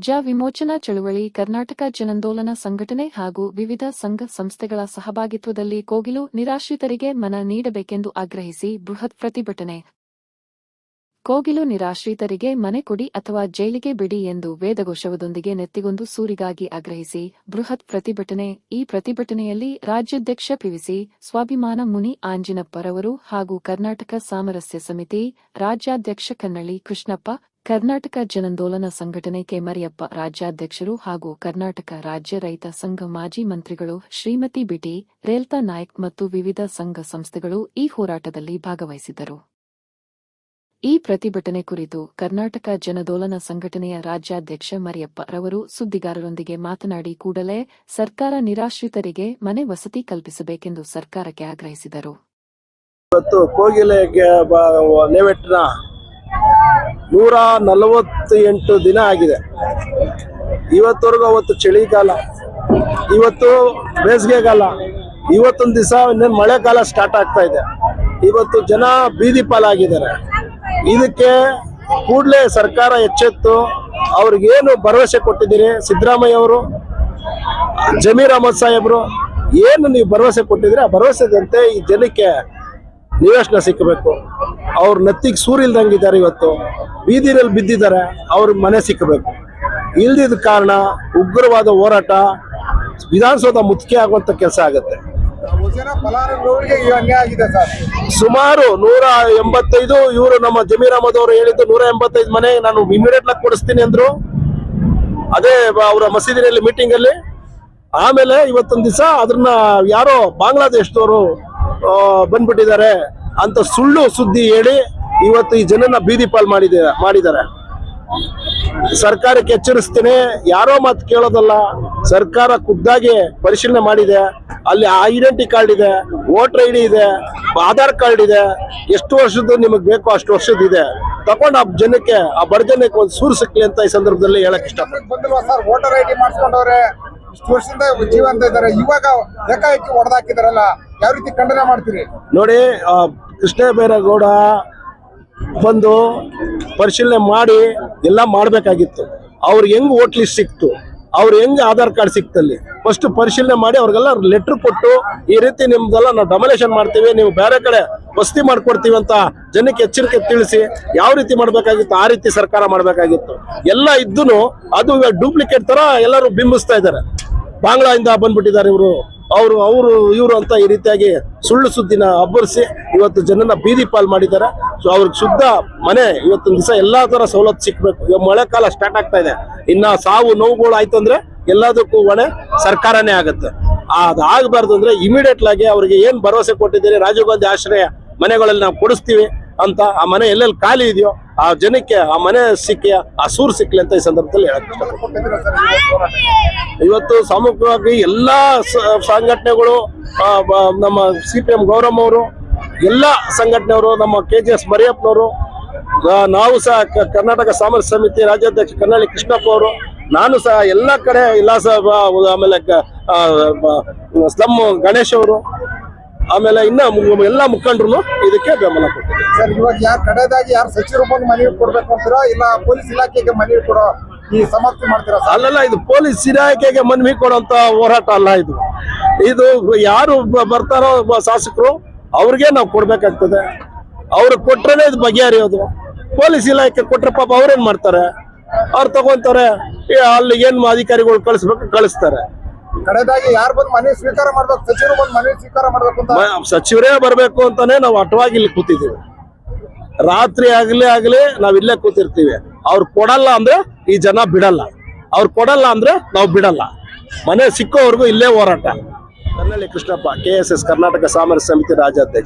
ಪ್ರಜಾ ವಿಮೋಚನಾ ಚಳುವಳಿ ಕರ್ನಾಟಕ ಜನಾಂದೋಲನ ಸಂಘಟನೆ ಹಾಗೂ ವಿವಿಧ ಸಂಘ ಸಂಸ್ಥೆಗಳ ಸಹಭಾಗಿತ್ವದಲ್ಲಿ ಕೋಗಿಲು ನಿರಾಶ್ರಿತರಿಗೆ ಮನ ನೀಡಬೇಕೆಂದು ಆಗ್ರಹಿಸಿ ಬೃಹತ್ ಪ್ರತಿಭಟನೆ. ಕೋಗಿಲು ನಿರಾಶ್ರಿತರಿಗೆ ಮನೆ ಕೊಡಿ ಅಥವಾ ಜೈಲಿಗೆ ಬಿಡಿ ಎಂದು ವೇದಘೋಷವೊಂದಿಗೆ ನೆತ್ತಿಗೊಂದು ಸೂರಿಗಾಗಿ ಆಗ್ರಹಿಸಿ ಬೃಹತ್ ಪ್ರತಿಭಟನೆ. ಈ ಪ್ರತಿಭಟನೆಯಲ್ಲಿ ರಾಜ್ಯಾಧ್ಯಕ್ಷ ಪಿವಿಸಿ ಸ್ವಾಭಿಮಾನ ಮುನಿ ಆಂಜಿನಪ್ಪರವರು ಹಾಗೂ ಕರ್ನಾಟಕ ಸಾಮರಸ್ಯ ಸಮಿತಿ ರಾಜ್ಯಾಧ್ಯಕ್ಷ ಕನ್ನಳ್ಳಿ ಕೃಷ್ಣಪ್ಪ, ಕರ್ನಾಟಕ ಜನಾಂದೋಲನ ಸಂಘಟನೆ ಕೆ ಮರಿಯಪ್ಪ ರಾಜ್ಯಾಧ್ಯಕ್ಷರು ಹಾಗೂ ಕರ್ನಾಟಕ ರಾಜ್ಯ ರೈತ ಸಂಘ ಮಾಜಿ ಮಂತ್ರಿಗಳು ಶ್ರೀಮತಿ ಬಿಟಿ ರೇಲ್ತಾ ನಾಯ್ಕ್ ಮತ್ತು ವಿವಿಧ ಸಂಘ ಸಂಸ್ಥೆಗಳು ಈ ಹೋರಾಟದಲ್ಲಿ ಭಾಗವಹಿಸಿದ್ದರು. ಈ ಪ್ರತಿಭಟನೆ ಕುರಿತು ಕರ್ನಾಟಕ ಜನಾಂದೋಲನ ಸಂಘಟನೆಯ ರಾಜ್ಯಾಧ್ಯಕ್ಷ ಮರಿಯಪ್ಪ ರವರು ಸುದ್ದಿಗಾರರೊಂದಿಗೆ ಮಾತನಾಡಿ ಕೂಡಲೇ ಸರ್ಕಾರ ನಿರಾಶ್ರಿತರಿಗೆ ಮನೆ ವಸತಿ ಕಲ್ಪಿಸಬೇಕೆಂದು ಸರ್ಕಾರಕ್ಕೆ ಆಗ್ರಹಿಸಿದರು. ಲೇಔಟ್ನ 148 ದಿನ ಆಗಿದೆ. ಇವತ್ತವರೆಗೂ ಅವತ್ತು ಚಳಿಗಾಲ, ಇವತ್ತು ಬೇಸಿಗೆಗಾಲ, ಇವತ್ತೊಂದು ದಿವಸ ಇನ್ನೇನು ಮಳೆಗಾಲ ಸ್ಟಾರ್ಟ್ ಆಗ್ತಾ ಇದೆ. ಇವತ್ತು ಜನ ಬೀದಿ ಪಾಲಾಗಿದ್ದಾರೆ. ಇದಕ್ಕೆ ಕೂಡಲೇ ಸರ್ಕಾರ ಎಚ್ಚೆತ್ತು ಅವ್ರಿಗೇನು ಭರವಸೆ ಕೊಟ್ಟಿದ್ದೀರಿ ಸಿದ್ದರಾಮಯ್ಯ ಅವರು, ಜಮೀರ್ ಅಹಮದ್ ಸಾಹೇಬ್ರು, ಏನು ನೀವು ಭರವಸೆ ಕೊಟ್ಟಿದ್ದೀರಿ ಆ ಭರವಸೆದಂತೆ ಈ ಜನಕ್ಕೆ ನಿವೇಶನ ಸಿಕ್ಕಬೇಕು. ಅವ್ರ ನತ್ತಿಗೆ ಸೂರಿಲ್ದಂಗಿದ್ದಾರೆ, ಇವತ್ತು ಬೀದಿನಲ್ಲಿ ಬಿದ್ದಿದ್ದಾರೆ, ಅವ್ರಿಗೆ ಮನೆ ಸಿಕ್ಕಬೇಕು. ಇಲ್ದಿದ್ದ ಕಾರಣ ಉಗ್ರವಾದ ಹೋರಾಟ ವಿಧಾನಸೌಧ ಮುತ್ತಿಗೆ ಆಗುವಂತ ಕೆಲಸ ಆಗುತ್ತೆ. ಸುಮಾರು 185 ಇವರು ನಮ್ಮ ಜಮೀರ್ ಅಹಮದ್ ಅವರು ಹೇಳಿದ್ದು 185 ಮನೆ ನಾನು ಇಮಿಡಿಯೇಟ್ ಆಗಿ ಕೊಡಿಸ್ತೀನಿ ಅಂದ್ರು. ಅದೇ ಅವರ ಮಸೀದಿನಲ್ಲಿ ಮೀಟಿಂಗ್ ಅಲ್ಲಿ. ಆಮೇಲೆ ಇವತ್ತೊಂದು ದಿವಸ ಅದನ್ನ ಯಾರೋ ಬಾಂಗ್ಲಾದೇಶದವರು ಬಂದ್ಬಿಟ್ಟಿದ್ದಾರೆ ಅಂತ ಸುಳ್ಳು ಸುದ್ದಿ ಹೇಳಿ ಇವತ್ತು ಈ ಜನನ ಬೀದಿ ಪಾಲ್ ಮಾಡಿದ್ದಾರೆ. ಸರ್ಕಾರಕ್ಕೆ ಎಚ್ಚರಿಸ್ತೇನೆ, ಯಾರೋ ಮಾತು ಕೇಳೋದಲ್ಲ. ಸರ್ಕಾರ ಖುದ್ದಾಗಿ ಪರಿಶೀಲನೆ ಮಾಡಿದೆ. ಅಲ್ಲಿ ಐಡೆಂಟಿ ಕಾರ್ಡ್ ಇದೆ, ವೋಟರ್ ಐಡಿ ಇದೆ, ಆಧಾರ್ ಕಾರ್ಡ್ ಇದೆ. ಎಷ್ಟು ವರ್ಷದ್ದು ನಿಮಗೆ ಬೇಕೋ ಅಷ್ಟು ವರ್ಷದ ಇದೆ. ತಗೊಂಡು ಆ ಜನಕ್ಕೆ, ಆ ಬಡ ಜನಕ್ಕೆ ಒಂದು ಸೂರು ಸಿಕ್ಲಿ ಅಂತ ಈ ಸಂದರ್ಭದಲ್ಲಿ ಹೇಳಕ್ ಇಷ್ಟಪಡ್ತೀನಿ. ವೋಟರ್ ಐಡಿ ಮಾಡಿಸ್ಕೊಂಡವ್ರೆ, ಇಷ್ಟು ವರ್ಷದಿಂದ ಜೀವಂತ ಇದ್ದಾರೆ, ಇವಾಗ ಏಕಾಏಕಿ ಹೊಡೆದಾಕಿದಾರಲ್ಲ, ಯಾವ ರೀತಿ ಖಂಡನೆ ಮಾಡ್ತೀರಿ? ನೋಡಿ, ಕೃಷ್ಣ ಬೈರೇಗೌಡ ಬಂದು ಪರಿಶೀಲನೆ ಮಾಡಿ ಎಲ್ಲ ಮಾಡಬೇಕಾಗಿತ್ತು. ಅವ್ರಿಗೆ ಹೆಂಗ್ ವೋಟ್ ಲಿಸ್ಟ್ ಸಿಕ್ತು, ಅವ್ರು ಹೆಂಗ್ ಆಧಾರ್ ಕಾರ್ಡ್ ಸಿಕ್ತಲ್ಲಿ ಫಸ್ಟ್ ಪರಿಶೀಲನೆ ಮಾಡಿ ಅವ್ರಿಗೆಲ್ಲ ಲೆಟರ್ ಕೊಟ್ಟು ಈ ರೀತಿ ನಿಮ್ದೆಲ್ಲ ನಾವು ಡೊಮಿನೇಷನ್ ಮಾಡ್ತೀವಿ, ನೀವು ಬೇರೆ ಕಡೆ ವಸತಿ ಮಾಡ್ಕೊಡ್ತೀವಿ ಅಂತ ಜನಕ್ಕೆ ಎಚ್ಚರಿಕೆ ತಿಳಿಸಿ ಯಾವ ರೀತಿ ಮಾಡ್ಬೇಕಾಗಿತ್ತು ಆ ರೀತಿ ಸರ್ಕಾರ ಮಾಡ್ಬೇಕಾಗಿತ್ತು. ಎಲ್ಲ ಇದ್ದೂ ಅದು ಡೂಪ್ಲಿಕೇಟ್ ತರ ಎಲ್ಲರೂ ಬಿಂಬಿಸ್ತಾ ಇದ್ದಾರೆ. ಬಾಂಗ್ಲಾದಿಂದ ಬಂದ್ಬಿಟ್ಟಿದ್ದಾರೆ ಇವರು, ಇವರು ಅಂತ ಈ ರೀತಿಯಾಗಿ ಸುಳ್ಳು ಸುದ್ದಿನ ಅಬ್ಬರಿಸಿ ಇವತ್ತು ಜನನ ಬೀದಿ ಪಾಲ್ ಮಾಡಿದ್ದಾರೆ. ಸೊ ಅವ್ರಿಗೆ ಶುದ್ಧ ಮನೆ ಇವತ್ತೊಂದು ದಿವಸ ಎಲ್ಲಾ ತರ ಸವಲತ್ತು ಸಿಕ್ಬೇಕು. ಇವಾಗ ಮಳೆಕಾಲ ಸ್ಟಾರ್ಟ್ ಆಗ್ತಾ ಇದೆ, ಇನ್ನ ಸಾವು ನೋವುಗಳು ಆಯ್ತು ಅಂದ್ರೆ ಎಲ್ಲದಕ್ಕೂ ಹೊಣೆ ಸರ್ಕಾರನೇ ಆಗುತ್ತೆ. ಅದಾಗಬಾರ್ದು ಅಂದ್ರೆ ಇಮಿಡಿಯೇಟ್ ಆಗಿ ಅವ್ರಿಗೆ ಏನ್ ಭರವಸೆ ಕೊಟ್ಟಿದ್ದೀರಿ, ರಾಜೀವ್ ಗಾಂಧಿ ಆಶ್ರಯ ಮನೆಗಳಲ್ಲಿ ನಾವು ಕೊಡಿಸ್ತೀವಿ ಅಂತ, ಆ ಮನೆ ಎಲ್ಲೆಲ್ಲಿ ಖಾಲಿ ಇದೆಯೋ ಆ ಜನಕ್ಕೆ ಆ ಮನೆ ಸಿಕ್ಕಿ ಆ ಸೂರು ಸಿಕ್ಲಿ ಅಂತ ಈ ಸಂದರ್ಭದಲ್ಲಿ ಹೇಳಕ್ ಇವತ್ತು ಸಾಮೂಹಿಕವಾಗಿ ಎಲ್ಲಾ ಸಂಘಟನೆಗಳು, ನಮ್ಮ CPM ಗೌರಮ್ಮ ಅವರು, ಎಲ್ಲಾ ಸಂಘಟನೆಯವರು, ನಮ್ಮ KGS ಮರಿಯಪ್ಪನವರು, ನಾವು ಸಹ ಕರ್ನಾಟಕ ಸಾಮರಸ್ಯ ಸಮಿತಿ ರಾಜ್ಯಾಧ್ಯಕ್ಷ ಕನ್ನಳ್ಳಿ ಕೃಷ್ಣಪ್ಪ ಅವರು, ನಾನು ಸಹ ಎಲ್ಲ ಕಡೆ ಆಮೇಲೆ ಸ್ಲಮ್ ಗಣೇಶ್ ಅವರು, ಆಮೇಲೆ ಇನ್ನ ಎಲ್ಲಾ ಮುಖಂಡರು ಇದಕ್ಕೆ ಬೆಂಬಲ ಕೊಟ್ಟಿದ್ದಾರೆ. ಸರ್, ಇವಾಗ ಯಾರು ಕಡೆದಾಗಿ ಯಾರು ಸಚಿವರು ಬಂದು ಮನವಿ ಕೊಡ್ಬೇಕು ಅಂತೀರಾ, ಇಲ್ಲ ಪೊಲೀಸ್ ಇಲಾಖೆಗೆ ಮನವಿ ಕೊಡೋ ಈ ಸಮಾಪ್ತಿ ಮಾಡ್ತೀರಾ? ಅಲ್ಲಲ್ಲ, ಇದು ಪೊಲೀಸ್ ಇಲಾಖೆಗೆ ಮನವಿ ಕೊಡುವಂತ ಹೋರಾಟ ಅಲ್ಲ. ಇದು ಯಾರು ಬರ್ತಾರೋ ಶಾಸಕರು ಅವ್ರಿಗೆ ನಾವು ಕೊಡ್ಬೇಕಾಗ್ತದೆ. ಅವ್ರು ಕೊಟ್ರೇನೆ ಇದು ಬಗೆಹರಿಯೋದು. ಪೊಲೀಸ್ ಇಲಾಖೆ ಕೊಟ್ರೆ ಪಾಪ ಅವ್ರೇನ್ ಮಾಡ್ತಾರೆ, ಅವ್ರು ತಗೊಂತಾರೆ, ಅಲ್ಲಿ ಏನ್ ಅಧಿಕಾರಿಗಳು ಕಳಿಸ್ಬೇಕು ಕಳಿಸ್ತಾರೆ. ಕಡೆದಾಗಿ ಯಾರು ಬಂದು ಮನವಿ ಸ್ವೀಕಾರ ಮಾಡ್ಬೇಕು, ಸಚಿವರು ಬಂದು ಮನವಿ ಸ್ವೀಕಾರ ಮಾಡ್ಬೇಕು ಅಂತ ಸಚಿವರೇ ಬರ್ಬೇಕು ಅಂತಾನೆ ನಾವು ಅಟವಾಗಿ ಇಲ್ಲಿ ಕೂತಿದ್ದೀವಿ. ರಾತ್ರಿ ಆಗ್ಲಿ ನಾವ್ ಇಲ್ಲೇ ಕೂತಿರ್ತೀವಿ. ಅವ್ರು ಕೊಡಲ್ಲ ಅಂದ್ರೆ ಈ ಜನ ಬಿಡಲ್ಲ, ಅವ್ರು ಕೊಡಲ್ಲ ಅಂದ್ರೆ ನಾವು ಬಿಡಲ್ಲ. ಮನೆ ಸಿಕ್ಕೋವರೆಗೂ ಇಲ್ಲೇ ಹೋರಾಟ. ಕನ್ನಳ್ಳಿ ಕೃಷ್ಣಪ್ಪ, KSS ಕರ್ನಾಟಕ ಸಾಮರಸ್ಯ ಸಮಿತಿ ರಾಜ್ಯಾಧ್ಯಕ್ಷ.